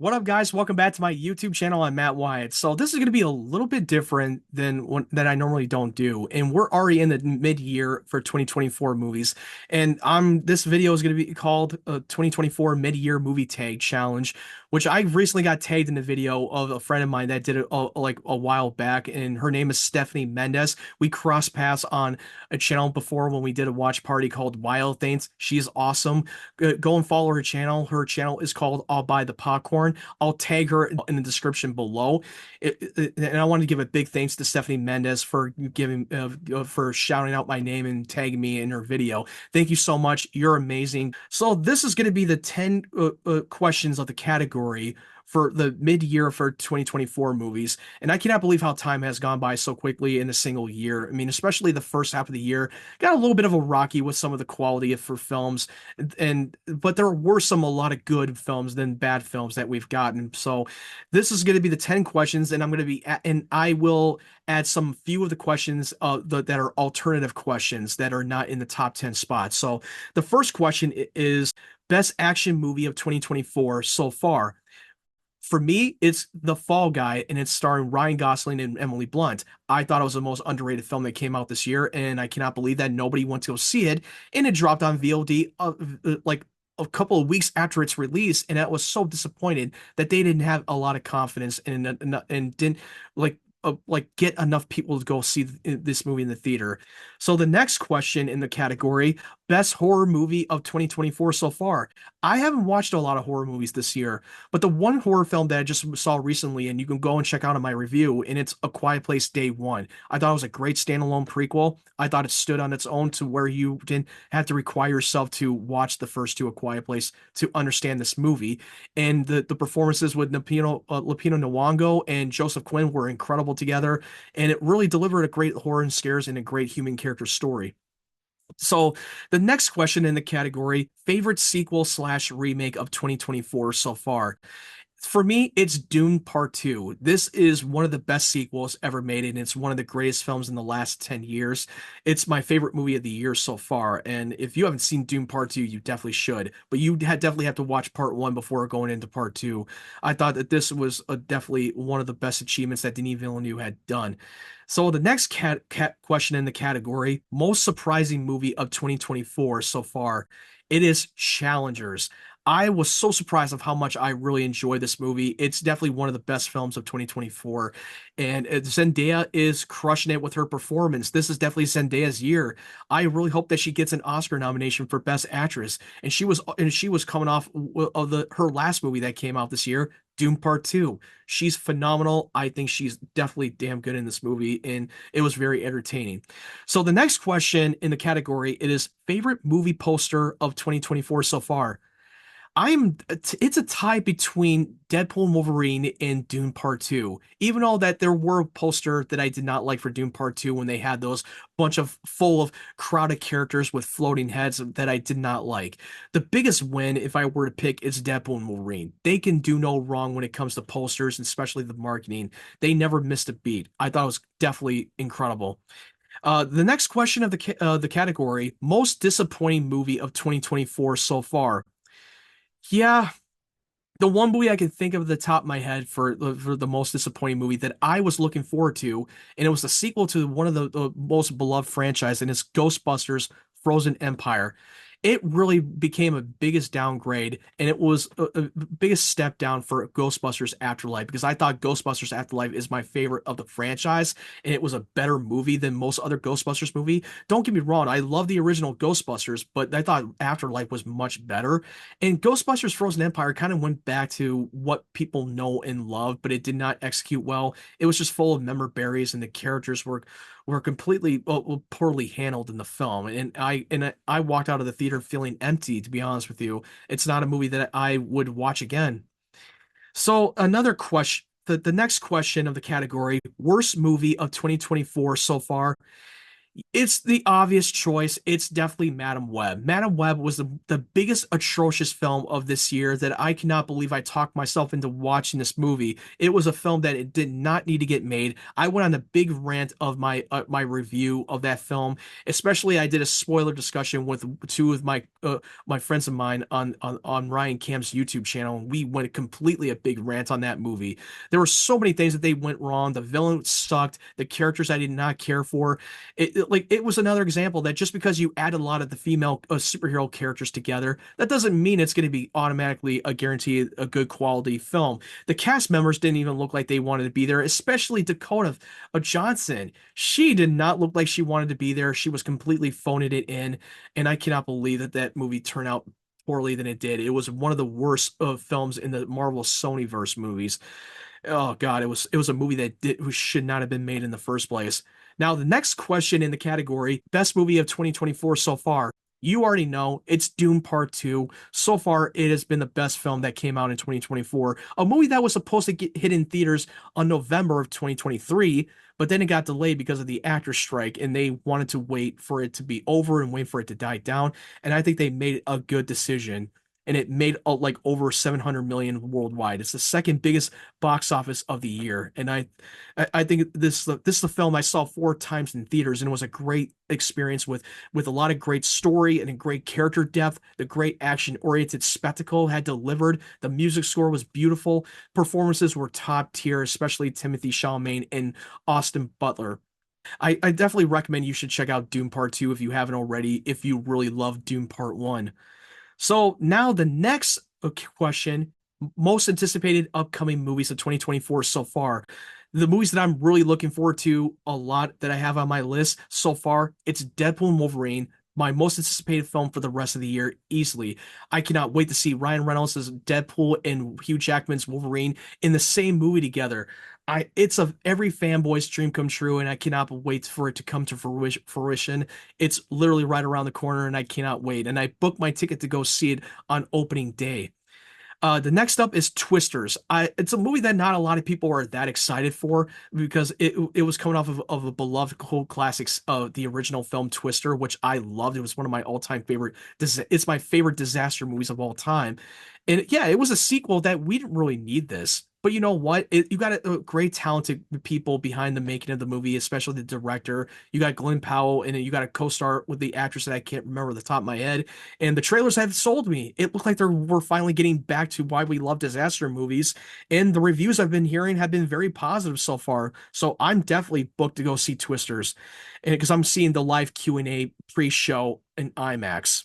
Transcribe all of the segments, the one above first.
What up, guys? Welcome back to my YouTube channel. I'm Matt Wyatt. So this is going to be a little bit different than I normally don't do, and we're already in the mid-year for 2024 movies. And this video is going to be called 2024 Mid-Year Movie Tag Challenge, which I recently got tagged in the video of a friend of mine that did it like a while back, and her name is Stephanie Mendez. We crossed paths on a channel before when we did a watch party called Wild Things. She's awesome. Go and follow her channel. Her channel is called I'll Buy the Popcorn. I'll tag her in the description below. And I want to give a big thanks to Stephanie Mendez for for shouting out my name and tagging me in her video. Thank you so much. You're amazing. So this is going to be the 10 questions of the category for the mid-year for 2024 movies. And I cannot believe how time has gone by so quickly in a single year. I mean, especially the first half of the year got a little bit of a rocky with some of the quality for films, but there were a lot of good films than bad films that we've gotten. So this is going to be the 10 questions, and I will add some few of the questions that are alternative questions that are not in the top 10 spots. So the first question is best action movie of 2024 so far. For me, it's The Fall Guy, and it's starring Ryan Gosling and Emily Blunt. I thought it was the most underrated film that came out this year, and I cannot believe that nobody went to go see it. And it dropped on VOD like a couple of weeks after its release, and I was so disappointed that they didn't have a lot of confidence and didn't like get enough people to go see this movie in the theater. So the next question in the category, best horror movie of 2024 so far. I haven't watched a lot of horror movies this year, but the one horror film that I just saw recently, and you can go and check out in my review, and it's A Quiet Place Day One. I thought it was a great standalone prequel. I thought it stood on its own to where you didn't have to require yourself to watch the first two A Quiet Place to understand this movie. And the performances with Lupino Nyong'o and Joseph Quinn were incredible together, and it really delivered a great horror and scares and a great human character story. So the next question in the category, favorite sequel slash remake of 2024 so far. For me, it's Dune Part 2. This is one of the best sequels ever made, and it's one of the greatest films in the last 10 years. It's my favorite movie of the year so far, and if you haven't seen Dune Part 2, you definitely should. But definitely have to watch Part 1 before going into Part 2. I thought that this was definitely one of the best achievements that Denis Villeneuve had done. So the next question in the category, most surprising movie of 2024 so far, it is Challengers. I was so surprised of how much I really enjoyed this movie. It's definitely one of the best films of 2024. And Zendaya is crushing it with her performance. This is definitely Zendaya's year. I really hope that she gets an Oscar nomination for Best Actress. And she was coming off of her last movie that came out this year, Doom Part 2. She's phenomenal. I think she's definitely damn good in this movie, and it was very entertaining. So the next question in the category, it is favorite movie poster of 2024 so far. It's a tie between Deadpool and Wolverine and Dune Part 2. Even though that there were posters that I did not like for Dune Part 2 when they had those bunch of full of crowded characters with floating heads that I did not like. The biggest win, if I were to pick, is Deadpool and Wolverine. They can do no wrong when it comes to posters, and especially the marketing. They never missed a beat. I thought it was definitely incredible. The next question of the category, most disappointing movie of 2024 so far. Yeah, the one movie I can think of at the top of my head for the most disappointing movie that I was looking forward to, and it was the sequel to one of the most beloved franchise, and it's Ghostbusters Frozen Empire. It really became a biggest downgrade, and it was a biggest step down for Ghostbusters Afterlife because I thought Ghostbusters Afterlife is my favorite of the franchise, and it was a better movie than most other Ghostbusters movie. Don't get me wrong, I love the original Ghostbusters, but I thought Afterlife was much better. And Ghostbusters Frozen Empire kind of went back to what people know and love, but it did not execute well. It was just full of memorabilia, and the characters were completely poorly handled in the film. And I walked out of the theater feeling empty, to be honest with you. It's not a movie that I would watch again. So another question, the next question of the category, worst movie of 2024 so far. It's the obvious choice. It's definitely Madam Web. Madam Web was the biggest atrocious film of this year that I cannot believe I talked myself into watching this movie. It was a film that it did not need to get made. I went on a big rant of my review of that film. Especially, I did a spoiler discussion with two of my friends of mine on Ryan Cam's YouTube channel, and we went completely a big rant on that movie. There were so many things that they went wrong. The villain sucked. The characters I did not care for. It was another example that just because you add a lot of the female superhero characters together, that doesn't mean it's going to be automatically a guarantee a good quality film. The cast members didn't even look like they wanted to be there, especially Dakota Johnson. She did not look like she wanted to be there. She was completely phoning it in, and I cannot believe that that movie turned out poorly than it did. It was one of the worst films in the Marvel Sonyverse movies. Oh God, it was a movie that who should not have been made in the first place. Now, the next question in the category, best movie of 2024 so far. You already know it's Doom Part 2. So far, it has been the best film that came out in 2024. A movie that was supposed to get hit in theaters on November of 2023, but then it got delayed because of the actor strike, and they wanted to wait for it to be over and wait for it to die down. And I think they made a good decision. And it made like over 700 million worldwide. It's the second biggest box office of the year, and I think this is the film I saw four times in theaters, and it was a great experience with a lot of great story and a great character depth. The great action oriented spectacle had delivered. The music score was beautiful. Performances were top tier, especially Timothy Chalamet and Austin Butler. I definitely recommend you should check out Doom Part 2 if you haven't already, if you really love Doom Part 1. So now the next question, most anticipated upcoming movies of 2024 so far. The movies that I'm really looking forward to a lot that I have on my list so far, it's Deadpool and Wolverine, my most anticipated film for the rest of the year, easily. I cannot wait to see Ryan Reynolds as Deadpool and Hugh Jackman's Wolverine in the same movie together. It's of every fanboy's dream come true, and I cannot wait for it to come to fruition. It's literally right around the corner, and I cannot wait. And I booked my ticket to go see it on opening day. The next up is Twisters. It's a movie that not a lot of people are that excited for because it was coming off of a beloved cult classics, the original film Twister, which I loved. It was one of my all-time favorite. It's my favorite disaster movies of all time. And yeah, it was a sequel that we didn't really need this. But you know what? You got a great talented people behind the making of the movie, especially the director. You got Glenn Powell, and then you got a co-star with the actress that I can't remember the top of my head. And the trailers have sold me. It looked like we're finally getting back to why we love disaster movies. And the reviews I've been hearing have been very positive so far. So I'm definitely booked to go see Twisters. And because I'm seeing the live Q&A pre-show in IMAX.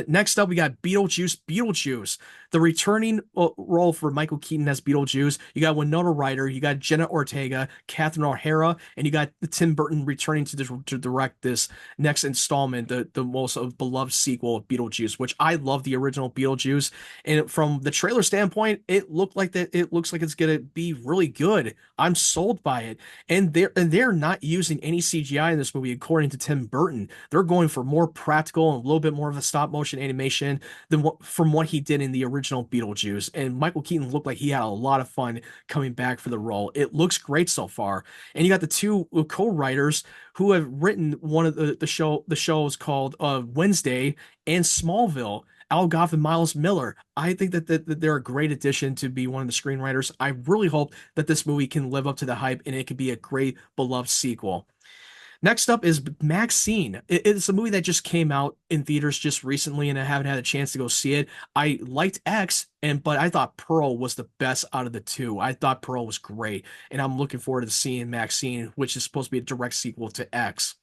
Next up, we got Beetlejuice. Beetlejuice, the returning role for Michael Keaton as Beetlejuice. You got Winona Ryder, you got Jenna Ortega, Catherine O'Hara, and you got Tim Burton returning to direct this next installment, the most beloved sequel of Beetlejuice, which I love the original Beetlejuice. And from the trailer standpoint, it looked like that. It looks like it's gonna be really good. I'm sold by it, and they're not using any CGI in this movie, according to Tim Burton. They're going for more practical and a little bit more of a stop motion animation than from what he did in the original Beetlejuice. And Michael Keaton looked like he had a lot of fun coming back for the role. It looks great so far. And you got the two co-writers who have written one of the shows called Wednesday and Smallville. Al Goff and Miles Miller. I think that they're a great addition to be one of the screenwriters. I really hope that this movie can live up to the hype and it could be a great beloved sequel. Next up is Maxine. It's a movie that just came out in theaters just recently, and I haven't had a chance to go see it. I liked X, but I thought Pearl was the best out of the two. I thought Pearl was great, and I'm looking forward to seeing Maxine, which is supposed to be a direct sequel to X.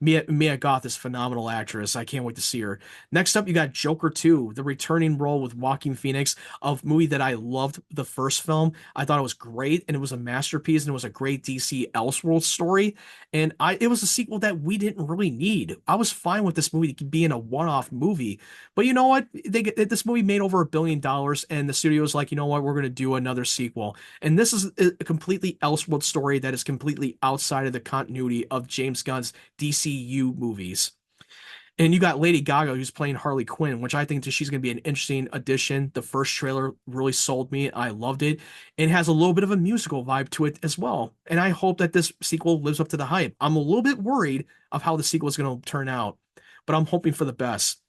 Mia Goth is a phenomenal actress. I can't wait to see her. Next up, you got Joker 2, the returning role with Joaquin Phoenix, a movie that I loved the first film. I thought it was great, and it was a masterpiece, and it was a great DC Elseworld story. And it was a sequel that we didn't really need. I was fine with this movie being a one-off movie, but you know what? This movie made over $1 billion, and the studio was like, you know what? We're going to do another sequel. And this is a completely Elseworld story that is completely outside of the continuity of James Gunn's DCU movies. And you got Lady Gaga who's playing Harley Quinn, which I think that she's going to be an interesting addition. The first trailer really sold me. I loved it. It has a little bit of a musical vibe to it as well. And I hope that this sequel lives up to the hype. I'm a little bit worried of how the sequel is going to turn out, but I'm hoping for the best.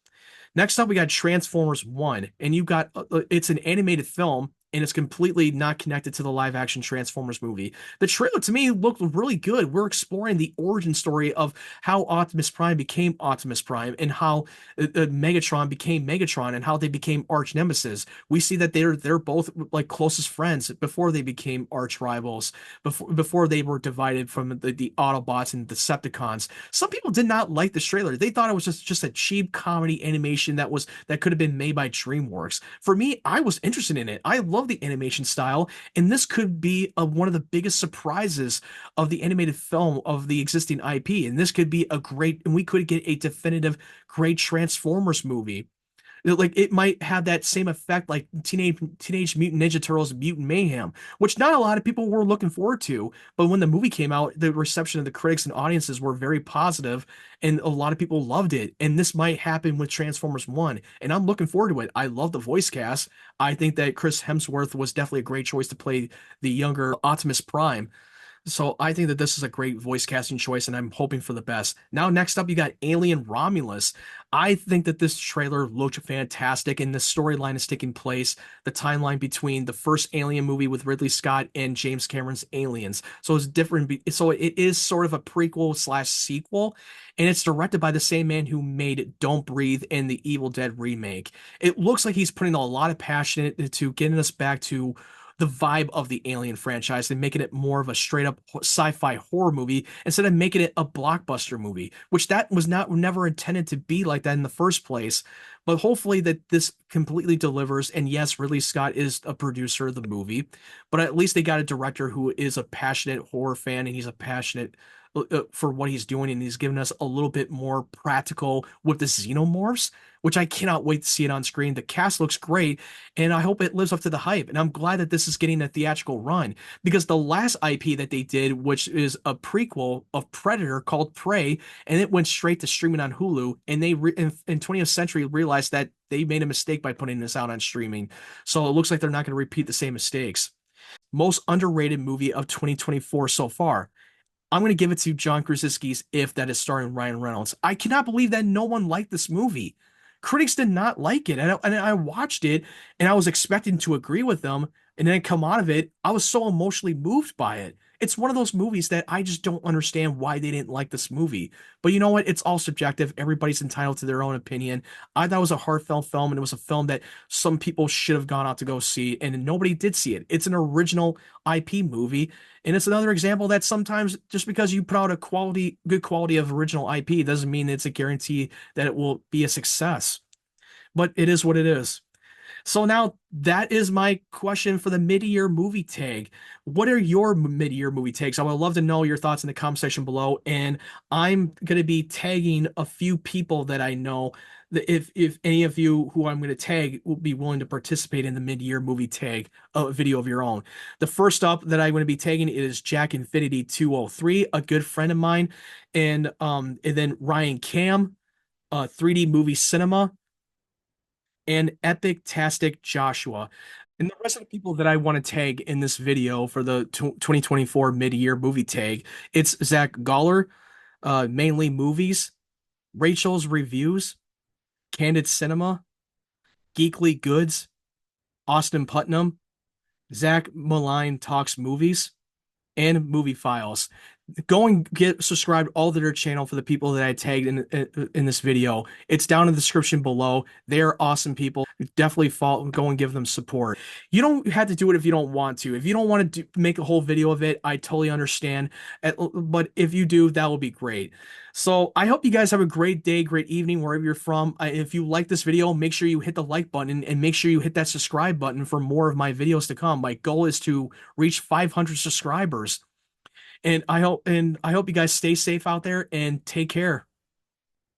Next up, we got Transformers 1, and you got it's an animated film and it's completely not connected to the live action Transformers movie. The trailer to me looked really good. We're exploring the origin story of how Optimus Prime became Optimus Prime and how Megatron became Megatron and how they became arch nemesis. We see that they're both like closest friends before they became arch rivals, before they were divided from the Autobots and Decepticons. Some people did not like this trailer. They thought it was just a cheap comedy animation that could have been made by DreamWorks. For me, I was interested in it. I love the animation style, and this could be one of the biggest surprises of the animated film of the existing IP. And this could be and we could get a definitive great Transformers movie. Like it might have that same effect like Teenage Mutant Ninja Turtles Mutant Mayhem, which not a lot of people were looking forward to. But when the movie came out, the reception of the critics and audiences were very positive, and a lot of people loved it. And this might happen with Transformers 1, and I'm looking forward to it. I love the voice cast. I think that Chris Hemsworth was definitely a great choice to play the younger Optimus Prime. So I think that this is a great voice casting choice, and I'm hoping for the best. Now, next up, you got Alien Romulus. I think that this trailer looked fantastic, and the storyline is taking place, the timeline between the first Alien movie with Ridley Scott and James Cameron's Aliens. So it's different. So it is sort of a prequel slash sequel, and it's directed by the same man who made Don't Breathe and the Evil Dead remake. It looks like he's putting a lot of passion into getting us back to the vibe of the Alien franchise and making it more of a straight up sci-fi horror movie instead of making it a blockbuster movie, which that was not never intended to be like that in the first place. But hopefully that this completely delivers. And yes, Ridley Scott is a producer of the movie, but at least they got a director who is a passionate horror fan and he's a passionate for what he's doing, and he's given us a little bit more practical with the xenomorphs, which I cannot wait to see it on screen. The cast looks great, and I hope it lives up to the hype. And I'm glad that this is getting a theatrical run because the last IP that they did, which is a prequel of Predator called Prey, and it went straight to streaming on Hulu, and in 20th Century realized that they made a mistake by putting this out on streaming. So it looks like they're not going to repeat the same mistakes. Most underrated movie of 2024 so far. I'm going to give it to John Krasinski's If, that is starring Ryan Reynolds. I cannot believe that no one liked this movie. Critics did not like it. And I watched it and I was expecting to agree with them. And then come out of it, I was so emotionally moved by it. It's one of those movies that I just don't understand why they didn't like this movie. But you know what? It's all subjective. Everybody's entitled to their own opinion. I thought it was a heartfelt film, and it was a film that some people should have gone out to go see, and nobody did see it. It's an original IP movie, and it's another example that sometimes just because you put out good quality of original IP doesn't mean it's a guarantee that it will be a success. But it is what it is. So now that is my question for the mid-year movie tag. What are your mid-year movie takes? I would love to know your thoughts in the comment section below. And I'm going to be tagging a few people that I know that if any of you who I'm going to tag will be willing to participate in the mid-year movie tag video of your own. The first up that I'm going to be tagging is Jack Infinity 203, a good friend of mine, and then Ryan Cam, 3D Movie Cinema, and Epic Tastic Joshua. And the rest of the people that I want to tag in this video for the 2024 mid-year movie tag, it's Zach Goller, mainly movies, Rachel's Reviews, Candid Cinema, Geekly Goods, Austin Putnam, Zach Malign Talks Movies, and Movie Files. Go and get subscribed all to their channel for the people that I tagged in this video. It's down in the description below. They're awesome people. Definitely go and give them support. You don't have to do it if you don't want to. If you don't want to make a whole video of it, I totally understand. But if you do, that will be great. So I hope you guys have a great day, great evening, wherever you're from. If you like this video, make sure you hit the like button and make sure you hit that subscribe button for more of my videos to come. My goal is to reach 500 subscribers. And I hope you guys stay safe out there and take care.